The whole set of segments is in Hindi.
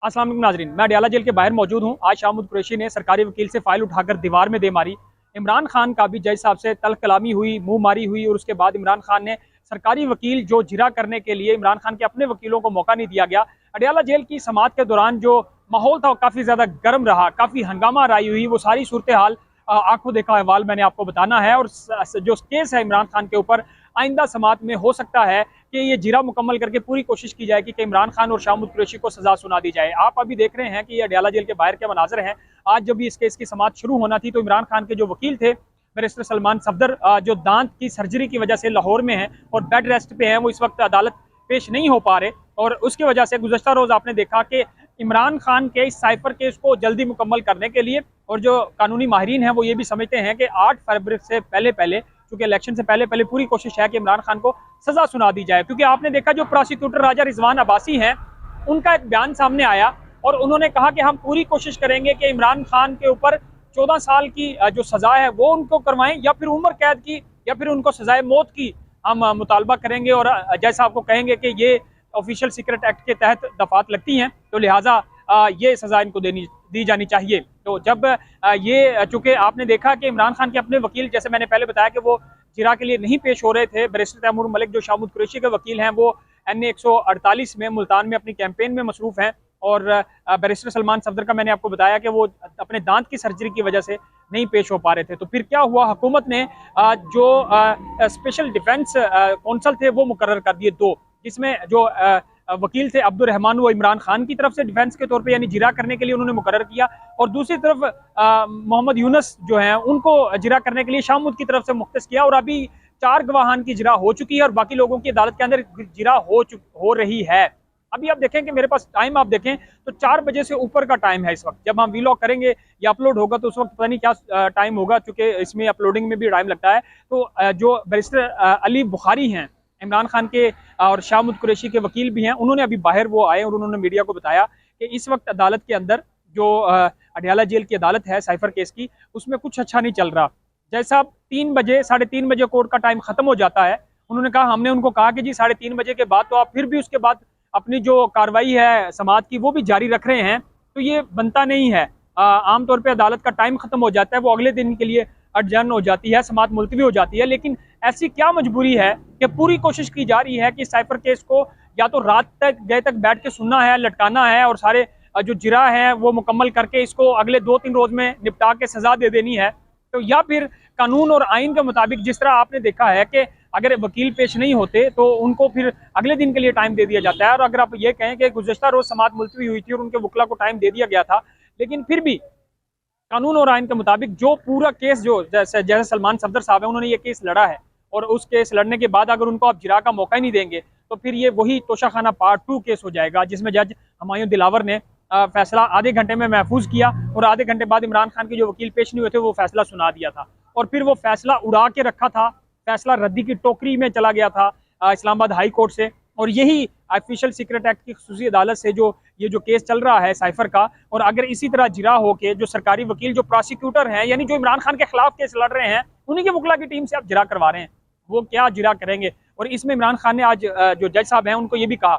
अस्सलाम वालेकुम नाजरीन, मैं अडयाला जेल के बाहर मौजूद हूँ। आज शाहमूद कुरैशी ने सरकारी वकील से फाइल उठाकर दीवार में दे मारी। इमरान खान का भी जज साहब से तल्ख कलामी हुई, मुंह मारी हुई और उसके बाद इमरान खान ने सरकारी वकील जो जिरा करने के लिए इमरान खान के अपने वकीलों को मौका नहीं दिया गया। अडयाला जेल की समाअत के दौरान जो माहौल था काफ़ी ज़्यादा गर्म रहा, काफ़ी हंगामा राई हुई। वो सारी सूरत हाल आंखों देखा अहवाल मैंने आपको बताना है। और जो केस है इमरान खान के ऊपर, आइंदा समाअत में हो सकता है कि ये जिरा मुकम्मल करके पूरी कोशिश की जाएगी कि इमरान खान और शाहमूद कुरैशी को सजा सुना दी जाए। आप अभी देख रहे हैं कि ये अडयाला जेल के बाहर के मनाजर हैं। आज जब भी इस केस की समाअत शुरू होना थी तो इमरान खान के जो वकील थे बैरिस्टर सलमान सफदर, जो दांत की सर्जरी की वजह से लाहौर में हैं और बेड रेस्ट पे हैं, वो इस वक्त अदालत पेश नहीं हो पा रहे। और उसकी वजह से गुज़श्ता रोज़ आपने देखा कि इमरान खान के इस साइफर केस को जल्दी मुकम्मल करने के लिए, और जो कानूनी माहिरीन हैं वो ये भी समझते हैं कि 8 फरवरी से पहले चूँकि इलेक्शन से पहले पूरी कोशिश है कि इमरान खान को सजा सुना दी जाए। क्योंकि आपने देखा जो प्रोसिक्यूटर राजा रिजवान अब्बासी हैं, उनका एक बयान सामने आया और उन्होंने कहा कि हम पूरी कोशिश करेंगे कि इमरान खान के ऊपर 14 साल की जो सजा है वो उनको करवाएं, या फिर उम्र कैद की, या फिर उनको सजाए मौत की हम मुतालबा करेंगे। और जैसा आपको कहेंगे कि ये ऑफिशियल सीक्रेट एक्ट के तहत दफात लगती हैं, तो लिहाजा ये सजा इनको दी जानी चाहिए। तो जब ये चूँकि आपने देखा कि इमरान खान के अपने वकील, जैसे मैंने पहले बताया कि वो जिरा के लिए नहीं पेश हो रहे थे, बैरिस्टर तैमूर मलिक जो शाहमूद कुरैशी के वकील हैं, वो NA 148 में मुल्तान में अपनी कैंपेन में मसरूफ़ हैं। और बैरिस्टर सलमान सफदर का मैंने आपको बताया कि वो अपने दांत की सर्जरी की वजह से नहीं पेश हो पा रहे थे। तो फिर क्या हुआ, हुकूमत ने जो स्पेशल डिफेंस कौंसल थे वो मुकर्रर कर दिए 2, जिसमें जो वकील थे अब्दुल रहमान, वो इमरान खान की तरफ से डिफेंस के तौर पे यानी जिरा करने के लिए उन्होंने मुकर्रर किया, और दूसरी तरफ मोहम्मद यूनुस जो हैं उनको जिरा करने के लिए शाहमूद की तरफ से मुख्तस किया। और अभी 4 गवाहान की जिरा हो चुकी है और बाकी लोगों की अदालत के अंदर जिरा हो रही है। अभी आप देखें कि मेरे पास टाइम आप देखें तो 4 बजे से ऊपर का टाइम है इस वक्त। जब हम वीलॉग करेंगे या अपलोड होगा तो उस वक्त पता नहीं क्या टाइम होगा, चूँकि इसमें अपलोडिंग में भी टाइम लगता है। तो जो बैरिस्टर अली बुखारी हैं, इमरान खान के और शाहमूद कुरैशी के वकील भी हैं, उन्होंने अभी बाहर वो आए और उन्होंने मीडिया को बताया कि इस वक्त अदालत के अंदर जो अडयाला जेल की अदालत है साइफर केस की, उसमें कुछ अच्छा नहीं चल रहा। जैसा 3 बजे 3:30 बजे कोर्ट का टाइम खत्म हो जाता है, उन्होंने कहा, हमने उनको कहा कि जी 3:30 बजे के बाद तो आप फिर भी उसके बाद अपनी जो कार्रवाई है समाअत की वो भी जारी रख रहे हैं, तो ये बनता नहीं है। आमतौर पर अदालत का टाइम खत्म हो जाता है, वो अगले दिन के लिए अडजर्न हो जाती है, समाअत मुलतवी हो जाती है। लेकिन ऐसी क्या मजबूरी है कि पूरी कोशिश की जा रही है कि साइफर केस को या तो रात तक बैठ के सुनना है, लटकाना है और सारे जो जिरा है वो मुकम्मल करके इसको अगले 2-3 रोज में निपटा के सजा दे देनी है, तो या फिर कानून और आइन के मुताबिक जिस तरह आपने देखा है कि अगर वकील पेश नहीं होते तो उनको फिर अगले दिन के लिए टाइम दे दिया जाता है। और अगर आप ये कहें कि गुज़श्ता रोज समाअत मुलतवी हुई थी और उनके वकला को टाइम दे दिया गया था, लेकिन फिर भी कानून और आइन के मुताबिक जो पूरा केस जो जैसे सलमान सफदर साहब है उन्होंने ये केस लड़ा है, और उस केस लड़ने के बाद अगर उनको आप जिरा का मौका ही नहीं देंगे तो फिर ये वही तोशाखाना पार्ट 2 केस हो जाएगा, जिसमें जज हुमायूं दिलावर ने फैसला आधे घंटे में महफूज किया और आधे घंटे बाद इमरान खान के जो वकील पेश नहीं हुए थे वो फैसला सुना दिया था। और फिर वो फैसला उड़ा के रखा था, फैसला रद्दी की टोकरी में चला गया था इस्लामाबाद हाई कोर्ट से। और यही ऑफिशियल सीक्रेट एक्ट की खुसूसी अदालत से ये जो केस चल रहा है साइफर का, और अगर इसी तरह जिरा हो के जो सरकारी वकील जो प्रोसिक्यूटर हैं यानी जो इमरान खान के खिलाफ केस लड़ रहे हैं, उन्हीं के वकला की टीम से आप जिरा करवा रहे हैं, वो क्या जिरा करेंगे। और इसमें इमरान खान ने आज जो जज साहब हैं उनको ये भी कहा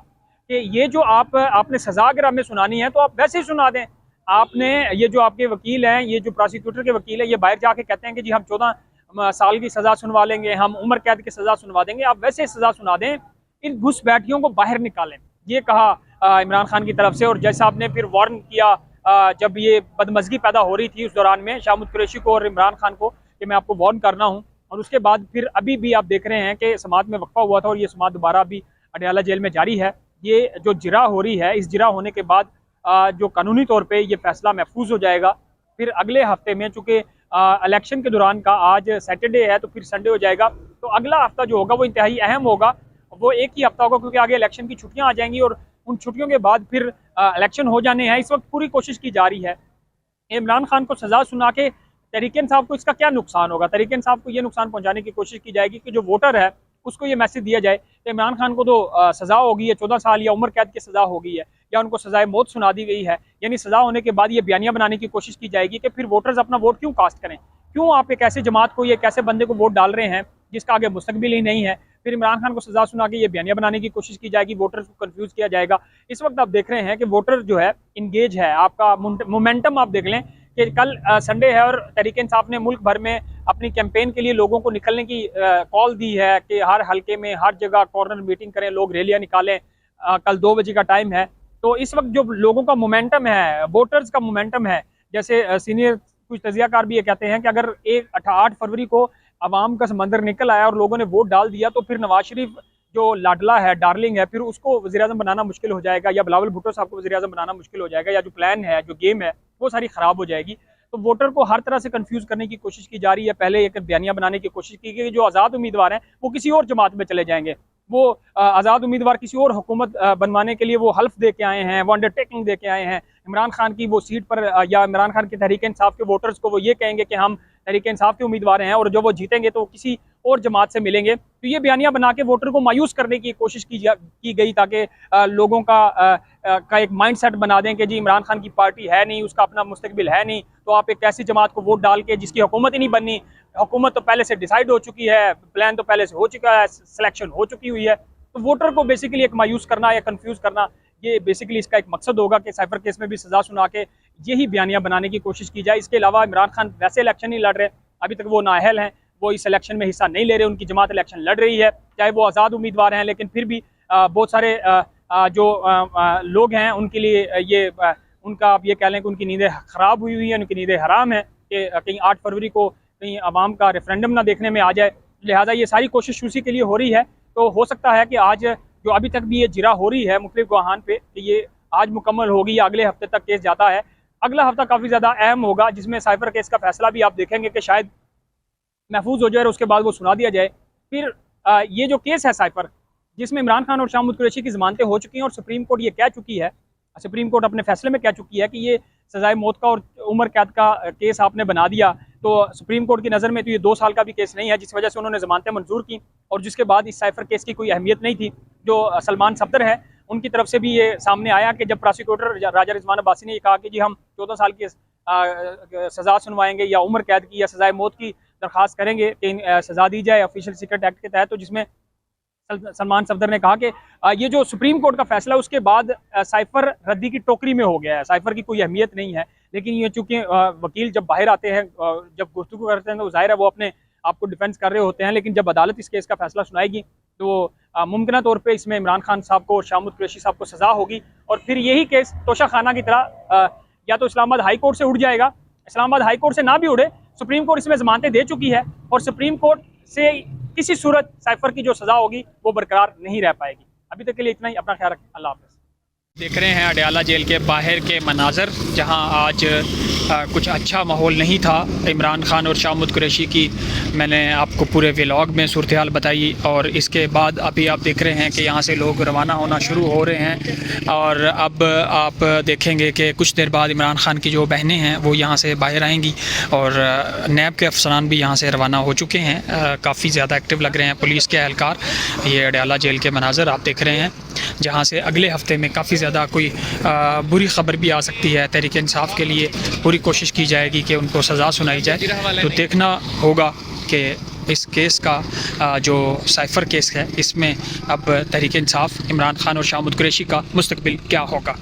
कि ये जो आपने सजा अगर हमें सुनानी है तो आप वैसे ही सुना दें। आपने ये जो आपके वकील हैं, ये जो प्रोसिक्यूटर के वकील है, ये बाहर जाके कहते हैं कि जी हम 14 साल की सजा सुनवा लेंगे, हम उम्र कैद की सजा सुनवा देंगे, आप वैसे सजा सुना दें, इन घुसपैठियों को बाहर निकालें, ये कहा इमरान खान की तरफ से। और जज साहब ने फिर वार्न किया जब ये बदमज़गी पैदा हो रही थी उस दौरान में शाहमूद कुरैशी को और इमरान खान को कि मैं आपको वार्न करना हूँ। और उसके बाद फिर अभी भी आप देख रहे हैं कि समाअत में वक्फा हुआ था और ये समाअत दोबारा अभी अडयाला जेल में जारी है। ये जो जिरा हो रही है, इस जिरा होने के बाद जो कानूनी तौर पे ये फैसला महफूज हो जाएगा। फिर अगले हफ्ते में, चूँकि इलेक्शन के दौरान का आज सैटरडे है तो फिर संडे हो जाएगा, तो अगला हफ्ता जो होगा वो इंतहाई अहम होगा। वो एक ही हफ्ता होगा क्योंकि आगे इलेक्शन की छुट्टियां आ जाएंगी और उन छुट्टियों के बाद फिर इलेक्शन हो जाने हैं। इस वक्त पूरी कोशिश की जा रही है इमरान खान को सजा सुना के तहरीक इंसाफ को इसका क्या नुकसान होगा। तहरीक इंसाफ को ये नुकसान पहुंचाने की कोशिश की जाएगी कि जो वोटर है उसको ये मैसेज दिया जाए कि इमरान खान को तो सजा हो गई है, 14 साल या उम्र कैद की सजा हो गई है, या उनको सजाए मौत सुना दी गई है। यानी सजा होने के बाद ये बयानिया बनाने की कोशिश की जाएगी कि फिर वोटर्स अपना वोट क्यों कास्ट करें, क्यों आप एक ऐसे जमात को, एक ऐसे बंदे को वोट डाल रहे हैं जिसका आगे मुस्तकबिल ही नहीं है, फिर इमरान खान को सजा सुना के ये बयानिया बनाने की कोशिश की जाएगी, वोटर्स को कंफ्यूज किया जाएगा। इस वक्त आप देख रहे हैं कि वोटर जो है इंगेज है, आपका मोमेंटम आप देख लें कि कल संडे है और तहरीक-ए-इंसाफ ने मुल्क भर में अपनी कैंपेन के लिए लोगों को निकलने की कॉल दी है कि हर हल्के में हर जगह कॉर्नर मीटिंग करें, लोग रैलियां निकालें। कल 2 बजे का टाइम है। तो इस वक्त जो लोगों का मोमेंटम है, वोटर्स का मोमेंटम है, जैसे सीनियर कुछ तजियाकार भी ये कहते हैं कि अगर 8 फरवरी को अवाम का समंदर निकल आया और लोगों ने वोट डाल दिया तो फिर नवाज शरीफ जो लाडला है, डार्लिंग है, फिर उसको वज़ीर-ए-आज़म बनाना मुश्किल हो जाएगा, या बिलावल भुट्टो साहब को वज़ीर-ए-आज़म बनाना मुश्किल हो जाएगा, या जो प्लान है, जो गेम है, वो सारी ख़राब हो जाएगी। तो वोटर को हर तरह से कंफ्यूज करने की कोशिश की जा रही है। पहले एक बयानिया बनाने की कोशिश की गई, जो आज़ाद उम्मीदवार हैं वो किसी और जमात में चले जाएंगे, वो आज़ाद उम्मीदवार किसी और हुकूमत बनवाने के लिए वो हल्फ दे के आए हैं, वो अंडरटेकिंग दे के आए हैं। इमरान खान की वो सीट पर या इमरान खान के तहरीक-ए-इंसाफ के वोटर्स को वो ये कहेंगे कि हम तहरीक-ए-इंसाफ के उम्मीदवार हैं और जो वो जीतेंगे तो किसी और जमात से मिलेंगे। तो ये बयानिया बना के वोटर को मायूस करने की कोशिश की गई ताकि लोगों का एक माइंडसेट बना दें कि जी इमरान खान की पार्टी है नहीं, उसका अपना मुस्तकबिल है नहीं, तो आप एक ऐसी जमात को वोट डाल के जिसकी हुकूमत ही नहीं बननी, हुकूमत तो पहले से डिसाइड हो चुकी है, प्लान तो पहले से हो चुका है, सिलेक्शन हो चुकी हुई है। तो वोटर को बेसिकली एक मायूस करना या कंफ्यूज करना, ये बेसिकली इसका एक मकसद होगा कि साइफर केस में भी सजा सुना के यही बयानिया बनाने की कोशिश की जाए। इसके अलावा इमरान खान वैसे इलेक्शन नहीं लड़ रहे, अभी तक वो नाअहल हैं, वो इस इलेक्शन में हिस्सा नहीं ले रहे, उनकी जमात इलेक्शन लड़ रही है, चाहे वो आज़ाद उम्मीदवार हैं, लेकिन फिर भी बहुत सारे जो लोग हैं उनके लिए ये उनका आप ये कह लें कि उनकी नींदें ख़राब हुई हैं, उनकी नींदें हराम हैं कि कहीं 8 फरवरी को कहीं आवाम का रेफरेंडम ना देखने में आ जाए। लिहाजा ये सारी कोशिश उसी के लिए हो रही है। तो हो सकता है कि आज जो अभी तक भी ये जिरा हो रही है मुख्तलिफ गवाहान पे, कि ये आज मुकम्मल होगी या अगले हफ्ते तक केस जाता है। अगला हफ्ता काफ़ी ज़्यादा अहम होगा, जिसमें साइफर केस का फैसला भी आप देखेंगे कि शायद महफूज हो जाए और उसके बाद वो सुना दिया जाए। फिर ये जो केस है साइफर, जिसमें इमरान खान और शाह महमूद कुरैशी की ज़मानतें हो चुकी हैं और सुप्रीम कोर्ट ये कह चुकी है, सुप्रीम कोर्ट अपने फैसले में कह चुकी है कि ये सजाए मौत का और उम्र कैद का केस आपने बना दिया, तो सुप्रीम कोर्ट की नज़र में तो ये 2 साल का भी केस नहीं है, जिस वजह से उन्होंने ज़मानतें मंजूर की। और जिसके बाद इस साइफर केस की कोई अहमियत नहीं थी। जो सलमान सफदर है उनकी तरफ से भी ये सामने आया कि जब प्रोसिक्यूटर राजा रिजवान अब्बासी ने ये कहा कि जी हम 14 साल की सज़ा सुनवाएंगे या उम्र कैद की या सजाए मौत की दरख्वास्त करेंगे कि सज़ा दी जाए ऑफिशियल सीक्रेट एक्ट के तहत, तो जिसमें सलमान सफदर ने कहा कि ये जो सुप्रीम कोर्ट का फैसला उसके बाद साइफर रद्दी की टोकरी में हो गया है, साइफर की कोई अहमियत नहीं है। लेकिन ये चूँकि वकील जब बाहर आते हैं, जब गुफ्तगू करते हैं, तो ज़ाहिर है वो अपने आप को डिफेंस कर रहे होते हैं, लेकिन जब अदालत इस केस का फैसला सुनाएगी तो मुमकिन तौर पे इसमें इमरान खान साहब को और शाह महमूद कुरैशी साहब को सज़ा होगी। और फिर यही केस तोशा खाना की तरह या तो इस्लामाबाद हाई कोर्ट से उड़ जाएगा, इस्लामाबाद हाई कोर्ट से ना भी उड़े, सुप्रीम कोर्ट इसमें ज़मानतें दे चुकी है और सुप्रीम कोर्ट से किसी सूरत साइफर की जो सज़ा होगी वो बरकरार नहीं रह पाएगी। अभी तक के लिए इतना ही। अपना ख्याल रखें। अल्लाह हाफ़िज़। देख रहे हैं अडयाला जेल के बाहर के मनाजर, जहां आज कुछ अच्छा माहौल नहीं था। इमरान खान और शाह महमूद कुरैशी की मैंने आपको पूरे व्लॉग में सूरत हाल बताई, और इसके बाद अभी आप देख रहे हैं कि यहां से लोग रवाना होना शुरू हो रहे हैं। और अब आप देखेंगे कि कुछ देर बाद इमरान खान की जो बहनें हैं वो यहां से बाहर आएंगी, और नैब के अफसरान भी यहां से रवाना हो चुके हैं। काफ़ी ज़्यादा एक्टिव लग रहे हैं पुलिस के एहलकार। ये अडयाला जेल के मनाजर आप देख रहे हैं, जहाँ से अगले हफ्ते में काफ़ी ज़्यादा कोई बुरी ख़बर भी आ सकती है। तहरीक इंसाफ के लिए पूरी कोशिश की जाएगी कि उनको सज़ा सुनाई जाए। तो देखना होगा कि इस केस का जो साइफर केस है, इसमें अब तहरीक इंसाफ, इमरान खान और शाह महमूद कुरैशी का मुस्तकबिल क्या होगा।